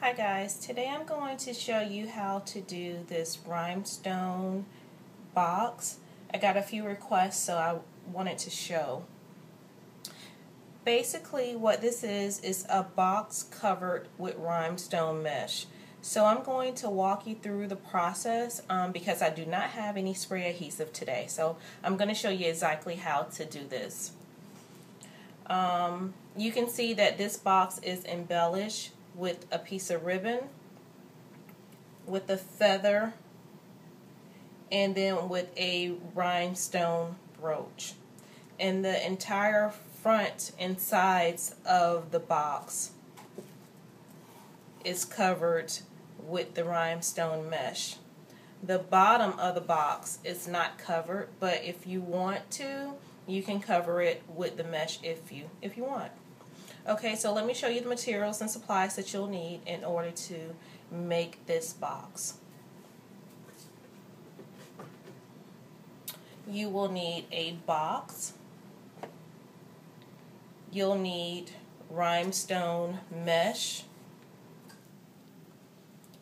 Hi guys, today I'm going to show you how to do this rhinestone box. I got a few requests, so I wanted to show. Basically what this is a box covered with rhinestone mesh. So I'm going to walk you through the process because I do not have any spray adhesive today. So I'm going to show you exactly how to do this. You can see that this box is embellished with a piece of ribbon, with a feather, and then with a rhinestone brooch. And the entire front and sides of the box is covered with the rhinestone mesh. The bottom of the box is not covered, but if you want to, you can cover it with the mesh if you want. Okay, so let me show you the materials and supplies that you'll need in order to make this box. You will need a box. You'll need rhinestone mesh.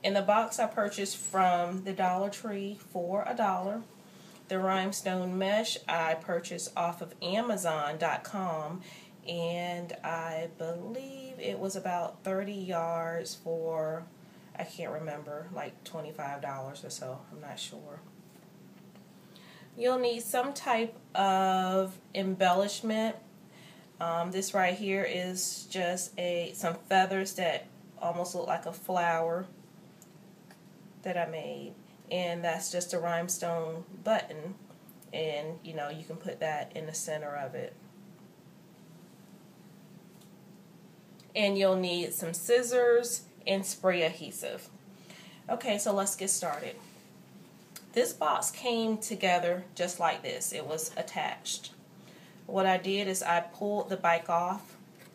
In the box I purchased from the Dollar Tree for $1. The rhinestone mesh I purchased off of Amazon.com, and I believe it was about 30 yards for, I can't remember, like $25 or so, I'm not sure. You'll need some type of embellishment. This right here is just some feathers that almost look like a flower that I made, and that's just a rhinestone button, and you can put that in the center of it. And you'll need some scissors and spray adhesive. Okay, so let's get started. This box came together just like this. It was attached. What I did is I pulled the back off,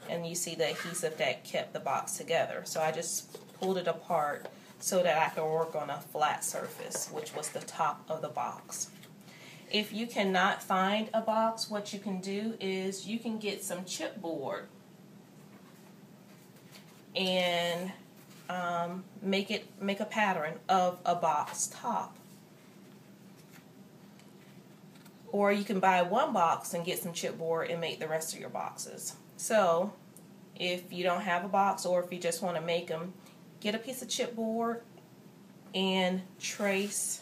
and you see the adhesive that kept the box together. So I just pulled it apart so that I could work on a flat surface, which was the top of the box. If you cannot find a box, what you can do is you can get some chipboard and make a pattern of a box top. Or you can buy one box and get some chipboard and make the rest of your boxes. So if you don't have a box, or if you just want to make them, get a piece of chipboard and trace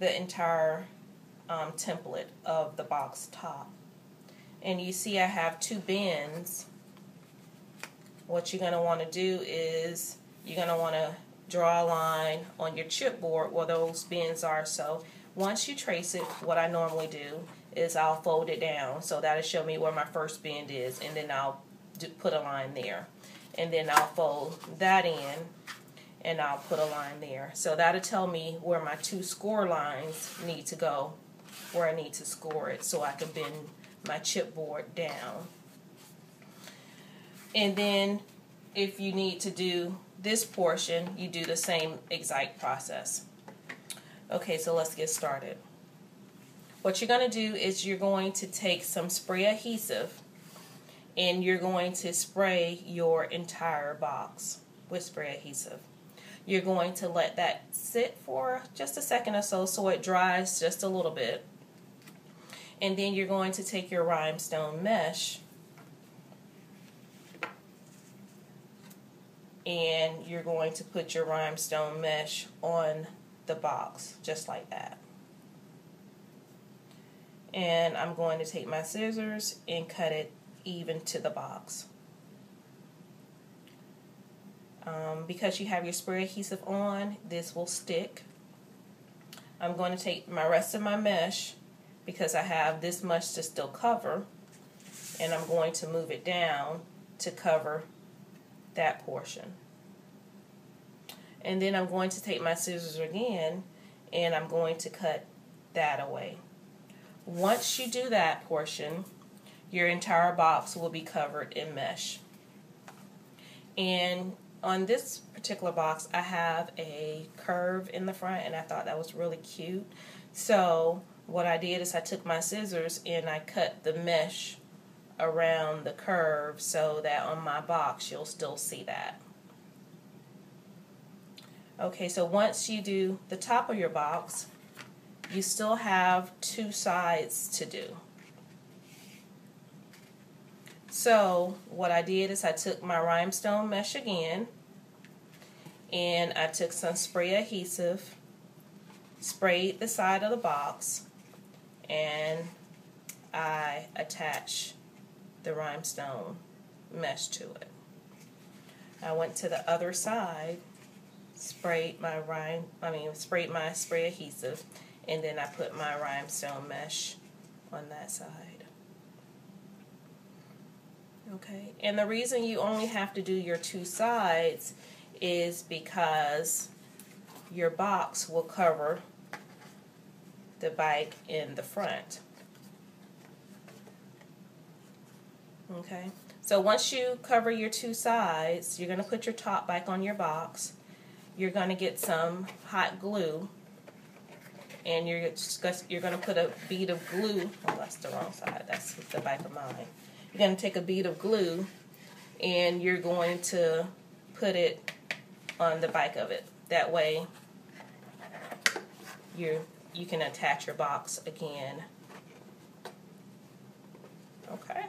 the entire template of the box top. And you see I have two bends. What you're going to want to do is you're going to want to draw a line on your chipboard where those bends are. So once you trace it, what I normally do is I'll fold it down, so that'll show me where my first bend is, and then I'll put a line there, and then I'll fold that in and I'll put a line there. So that'll tell me where my two score lines need to go, where I need to score it, so I can bend my chipboard down. And then if you need to do this portion, you do the same exact process. Okay, so let's get started. What you're going to do is you're going to take some spray adhesive, and you're going to spray your entire box with spray adhesive. You're going to let that sit for just a second or so, so it dries just a little bit. And then you're going to take your rhinestone mesh and you're going to put your rhinestone mesh on the box just like that. And I'm going to take my scissors and cut it even to the box. Because you have your spray adhesive on, this will stick. I'm going to take my rest of my mesh, because I have this much to still cover, and I'm going to move it down to cover that portion. And then I'm going to take my scissors again, and I'm going to cut that away. Once you do that portion, your entire box will be covered in mesh. And on this particular box, I have a curve in the front, and I thought that was really cute. So what I did is I took my scissors and I cut the mesh around the curve so that on my box you'll still see that. Okay, so once you do the top of your box, you still have two sides to do. So what I did is I took my rhinestone mesh again, and I took some spray adhesive, sprayed the side of the box, and I attached the rhinestone mesh to it. I went to the other side, sprayed my spray adhesive, and then I put my rhinestone mesh on that side. Okay, and the reason you only have to do your two sides is because your box will cover the bike in the front. Okay, so once you cover your two sides, you're going to put your top bike on your box. You're going to get some hot glue, and you're going to put a bead of glue. Oh, that's the wrong side. That's the back of mine. You're going to take a bead of glue, and you're going to put it on the back of it. That way, you can attach your box again. Okay.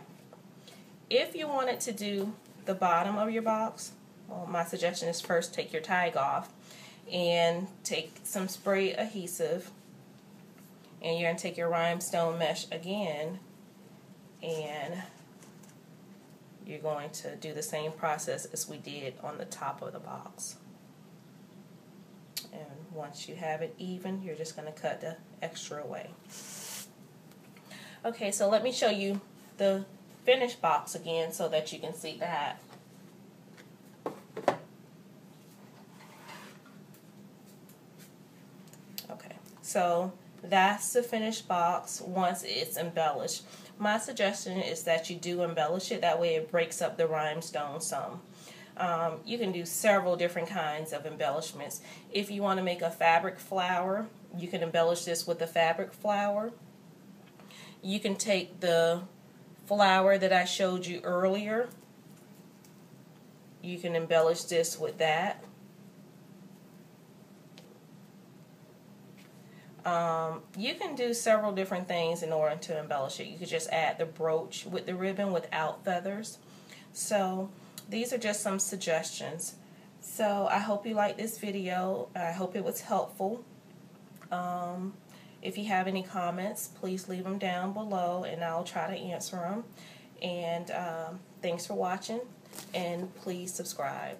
If you wanted to do the bottom of your box, well, my suggestion is first take your tag off and take some spray adhesive, and you're going to take your rhinestone mesh again, and you're going to do the same process as we did on the top of the box. And once you have it even, you're just going to cut the extra away. Okay, so let me show you the finished box again so that you can see that. Okay, so that's the finished box once it's embellished. My suggestion is that you do embellish it. That way it breaks up the rhinestone some. You can do several different kinds of embellishments. If you want to make a fabric flower, you can embellish this with a fabric flower. You can take the flower that I showed you earlier. You can embellish this with that. You can do several different things in order to embellish it. You could just add the brooch with the ribbon without feathers. So these are just some suggestions. So I hope you liked this video. I hope it was helpful. If you have any comments, please leave them down below and I'll try to answer them. And thanks for watching, and please subscribe.